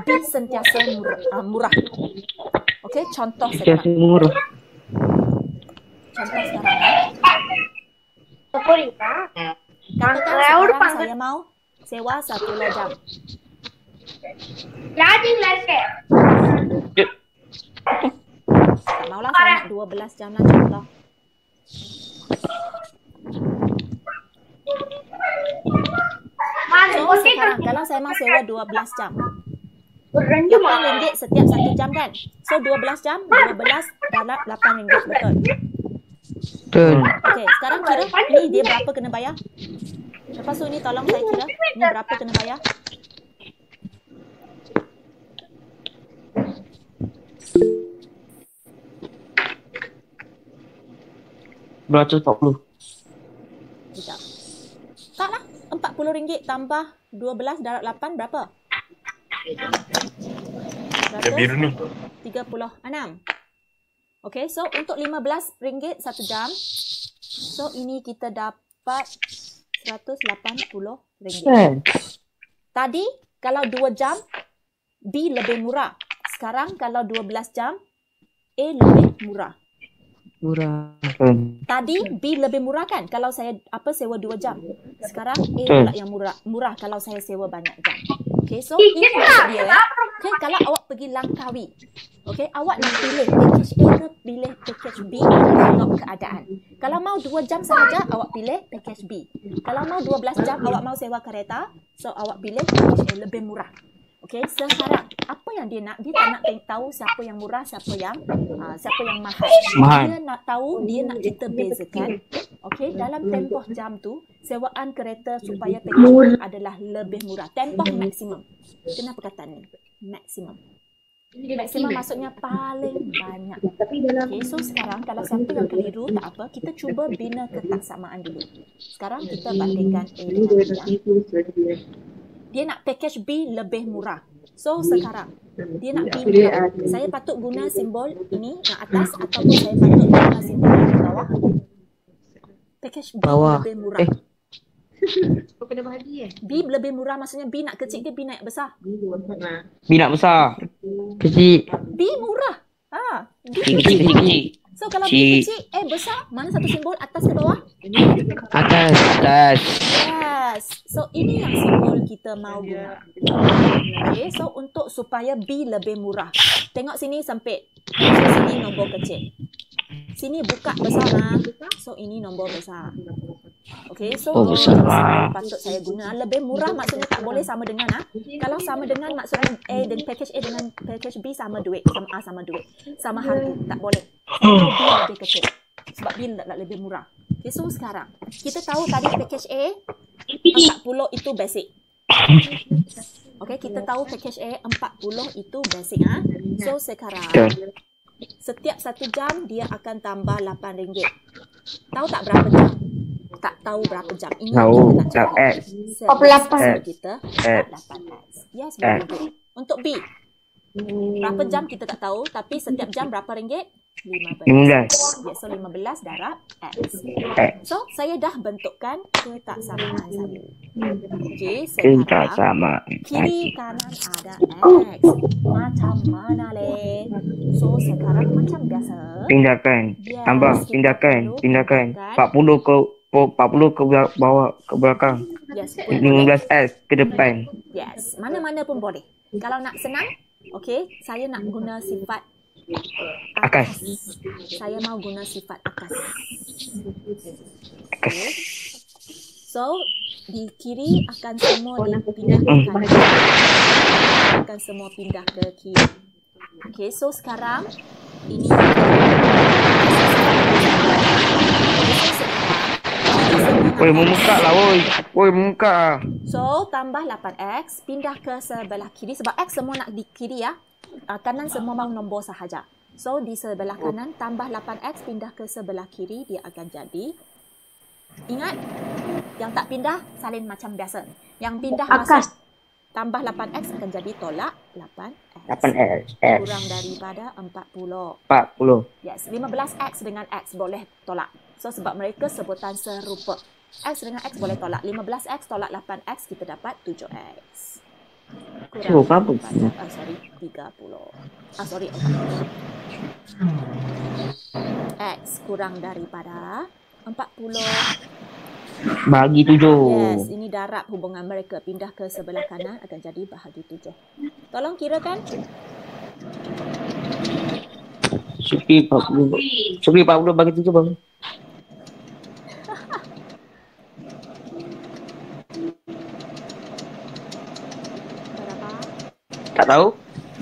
B sentiasa murah. Okey, contoh Sentiasa sekarang. murah. Contoh sekarang. Katakan sekarang saya mau sewa 1 jam. Tak maulah saya nak 12 jam lah contoh. So sekarang kalau saya mau sewa 12 jam, RM8 setiap 1 jam kan? So 12 jam, 12 dalam RM8, betul? Betul. Okey, sekarang kira ni dia berapa kena bayar? Lepas tu ni tolong saya kira, ni berapa kena bayar? RM240. Sekejap. Taklah, RM40 tambah 12 darab 8 berapa? Biru ni. 36. Okey, so untuk RM15 1 jam, so ini kita dapat RM180. Tadi kalau 2 jam, B lebih murah. Sekarang kalau 12 jam, A lebih murah. Murah. Tadi B lebih murah kan kalau saya sewa 2 jam. Sekarang A pula yang murah kalau saya sewa banyak jam. Okey, so ini maksud dia ya. Okey, kalau awak pergi Langkawi, okey, awak nak pilih package A ke pilih package B, tengok keadaan. Kalau mau 2 jam sahaja, awak pilih package B. Kalau mau 12 jam, awak mau sewa kereta, so awak pilih package A, lebih murah. Okey, sekarang apa yang dia nak? Dia tak nak tahu siapa yang murah, siapa yang mahal. Dia nak tahu, dia nak kita bezakan. Okey, dalam tempoh jam tu, sewaan kereta supaya package adalah lebih murah. Tempoh maksimum. Kenapa kata ni? Maksimum. Maksimum maksudnya paling banyak. Okey, so sekarang kalau siapa yang keliru, tak apa. Kita cuba bina ketaksamaan dulu. Sekarang kita bandingkan A dengan B. Dia nak package B lebih murah. So sekarang dia nak B murah. Saya patut guna simbol ini yang atas ataupun saya patut guna simbol yang bawah. Package B lebih murah. B lebih murah maksudnya B nak kecil ke B nak besar? B nak besar. Kecil. B murah. B Kecil. So kalau B kecil, besar, mana satu simbol, atas ke bawah? Atas. Yes. So ini yang simbol kita mau guna. Okay, so untuk supaya B lebih murah. Tengok sini sempit. So sini nombor kecil. Sini buka besar lah. So ini nombor besar. Okay, so ini yang patut saya guna. Lebih murah maksudnya tak boleh sama dengan Kalau sama dengan maksudnya dan package A dengan package B sama duit, sama A sama duit, sama harga, tak boleh. B lebih kecil sebab B lebih murah. Okay, so sekarang kita tahu tadi package A 40 itu basic. Okey, kita tahu package A 40 itu basic So sekarang Betul. setiap 1 jam dia akan tambah RM8. Tahu tak berapa jam? Tak tahu berapa jam. Ini Tahu. kita nak Tak cari. X. Berapa? So kita X. 8X. Yes, very good. Untuk B, berapa jam kita tak tahu, tapi setiap jam berapa ringgit? 15. 15. Yes, so 15 darab X. X. So, saya dah bentukkan ketaksamaan saya. Okey, Kita sekarang sama. kiri kanan ada X. Macam mana le? So, sekarang macam biasa. Pindahkan. Yes, Tambah. kita Pindahkan. perlu Pindahkan. pindahkan. 40 ke bawah, ke belakang. Yes, pun boleh. 15S ke depan. Yes, mana-mana pun boleh. Kalau nak senang, okey, saya nak guna sifat Akas. Saya mau guna sifat akas. Akas. Okay. So, di kiri akan semua dipindahkan. Akan semua pindah ke kiri. Okay, so sekarang ini Woi, memuka lah, woi. Woi, memuka. So, tambah 8X, pindah ke sebelah kiri. Sebab X semua nak di kiri ya. Kanan semua mau nombor sahaja. So, di sebelah kanan, tambah 8X, pindah ke sebelah kiri, dia akan jadi. Ingat, yang tak pindah, salin macam biasa. Yang pindah Akas. masuk, tambah 8X akan jadi tolak 8X. 8S. Kurang daripada 40. 40. Yes, 15X dengan X boleh tolak. So, sebab mereka sebutan serupa. X dengan X boleh tolak. 15X tolak 8X, kita dapat 7X. Oh, apa? Sorry, 30. Sorry, 40. X kurang daripada 40. Bagi 7. Yes, ini darab hubungan mereka. Pindah ke sebelah kanan akan jadi bahagi 7. Tolong kirakan. Supi 40. Supi 40 bagi 7 bang. Berapa? Tak tahu.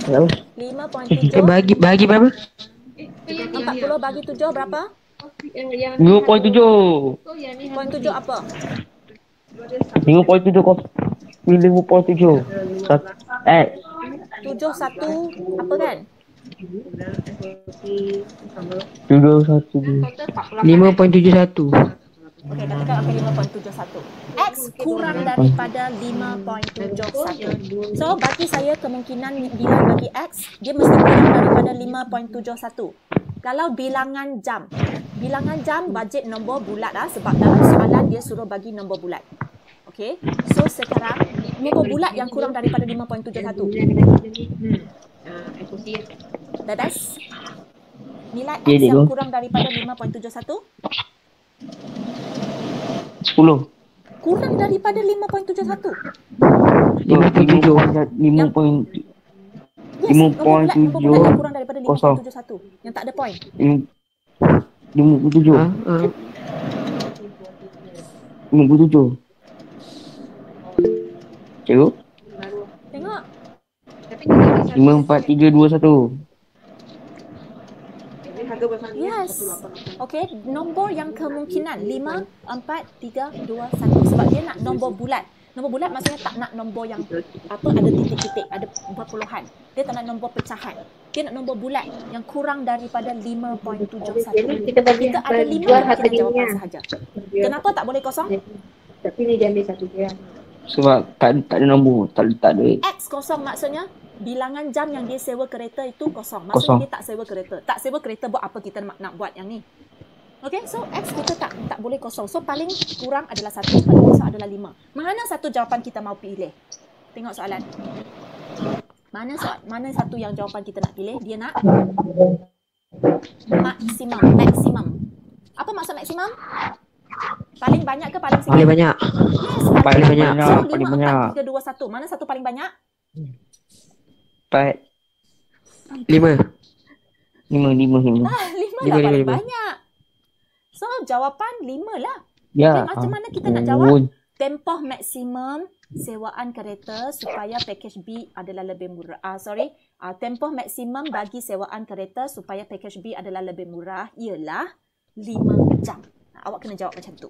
Tak tahu. 5.7. Bagi berapa? 40 bagi 7 berapa? 2.7. 0.7 apa? 5.7 kau pilih 5.7. 7 1 apa kan? 5.71. Okey, katakan okey 5.71. X kurang daripada 5.71. So, bagi saya kemungkinan bilang bagi X, dia mesti kurang daripada 5.71. Kalau bilangan jam bajet nombor bulat sebab dalam soalan dia suruh bagi nombor bulat. Okey. So, sekarang nombor bulat yang kurang daripada 5.71. Dadas. Nilai X yang kurang daripada 5.71. 10. Kurang daripada 5.71. 5.7. 5. Yes, nombor bulat yang kurang daripada 0.7. 5.71. Yang tak ada point. 57. 57. Cikgu? Tengok. 54321. Yes. Okey, nombor yang kemungkinan 5, 4, 3, 2, 1. Sebab dia nak nombor bulat. Nombor bulat maksudnya tak nak nombor yang apa ada titik-titik, ada perpuluhan. Dia tak nak nombor pecahan. Dia nak nombor bulat yang kurang daripada 5.71. Kita ada 5 kita jawapan sahaja. Kenapa tak boleh kosong? Tapi ni dia ambil satu je. Sebab tak ada nombor, tak ada. X kosong maksudnya bilangan jam yang dia sewa kereta itu kosong. Maksudnya Kosong. dia tak sewa kereta. Tak sewa kereta buat apa kita nak buat yang ni? Okay, so X kita tak boleh kosong. So paling kurang adalah 1, paling besar adalah 5. Mana satu jawapan kita mau pilih? Tengok soalan. Mana satu yang jawapan kita nak pilih? Dia nak maksimum. Apa maksud maksimum? Paling banyak ke paling sikit? Paling banyak. Yes, Paling banyak. So, 5, Paling 4, banyak. 3, 2, 1. Mana satu paling banyak? 4. 5. 5. 5 lah paling 5. banyak. So, jawapan 5 lah. Ya. Okay, macam mana kita nak jawab? Tempoh maksimum sewaan kereta supaya package B adalah lebih murah. Tempoh maksimum bagi sewaan kereta supaya package B adalah lebih murah ialah 5 jam. Awak kena jawab macam tu.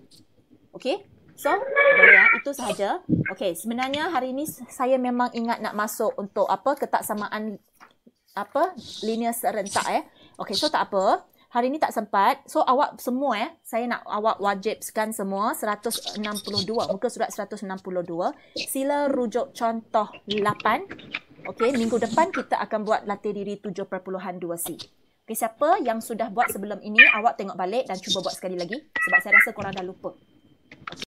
Okey? So, boleh ya. Itu sahaja. Okey, sebenarnya hari ini saya memang ingat nak masuk untuk ketaksamaan linear serentak Okey, so tak apa. Hari ni tak sempat. So awak semua saya nak awak wajibkan semua 162, muka surat 162. Sila rujuk contoh 8. Okey, minggu depan kita akan buat latih diri 7.2C. Okey, siapa yang sudah buat sebelum ini, awak tengok balik dan cuba buat sekali lagi sebab saya rasa korang dah lupa.